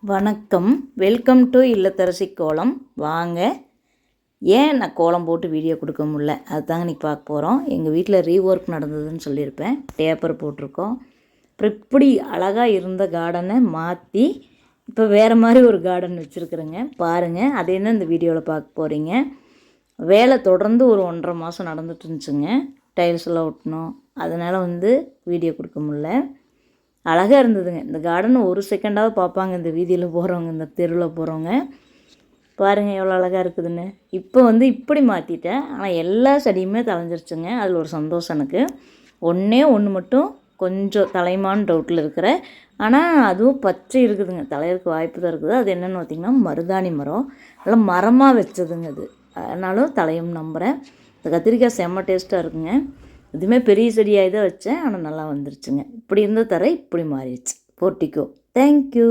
வணக்கம், welcome to இல்லத்தரசி கோலம். வாங்க. ஏன் நான் கோலம் போட்டு வீடியோ கொடுக்க முடியல அதுதாங்க இன்றைக்கி பார்க்க போகிறோம். எங்கள் வீட்டில் ரீஒர்க் நடந்ததுன்னு சொல்லியிருப்பேன். பேப்பர் போட்டிருக்கோம். அப்புறம் இப்படி அழகாக இருந்த கார்டனை மாற்றி இப்போ வேறு மாதிரி ஒரு கார்டன் வச்சுருக்குறேங்க. பாருங்கள், அது என்ன இந்த வீடியோவில் பார்க்க போகிறீங்க. வேலை தொடர்ந்து ஒரு 1.5 மாதம் நடந்துட்டு இருந்துச்சுங்க. டைல்ஸ் எல்லாம் ஒட்டணும், அதனால் வீடியோ கொடுக்க முடியல. அழகாக இருந்ததுங்க. இந்த கார்டன் ஒரு செகண்டாவது பார்ப்பாங்க இந்த வீதியில் போகிறவங்க, இந்த தெருவில் போகிறவங்க. பாருங்கள் எவ்வளோ அழகாக இருக்குதுன்னு. இப்போ இப்படி மாற்றிட்டேன். ஆனால் எல்லா செடியுமே தலைஞ்சிருச்சுங்க. அதில் ஒரு சந்தோஷம் எனக்கு. ஒன்று மட்டும் கொஞ்சம் தலைமான்னு டவுட்டில் இருக்கிற, ஆனால் அதுவும் பச்சை இருக்குதுங்க. தலையிறக்கு வாய்ப்பு தான் இருக்குது. அது என்னென்னு பார்த்திங்கன்னா மருதாணி மரம். நல்லா மரமாக வச்சதுங்க அது. அதனாலும் தலையும் நம்புகிறேன். இந்த கத்திரிக்காய் செம்ம டேஸ்ட்டாக இருக்குங்க. இதுவுமே பெரிய செடியாக தான் வச்சேன், ஆனால் நல்லா வந்துருச்சுங்க. இப்படி இருந்த தர இப்படி மாறிடுச்சு. போர்ட்டிக்கோ. தேங்க்யூ.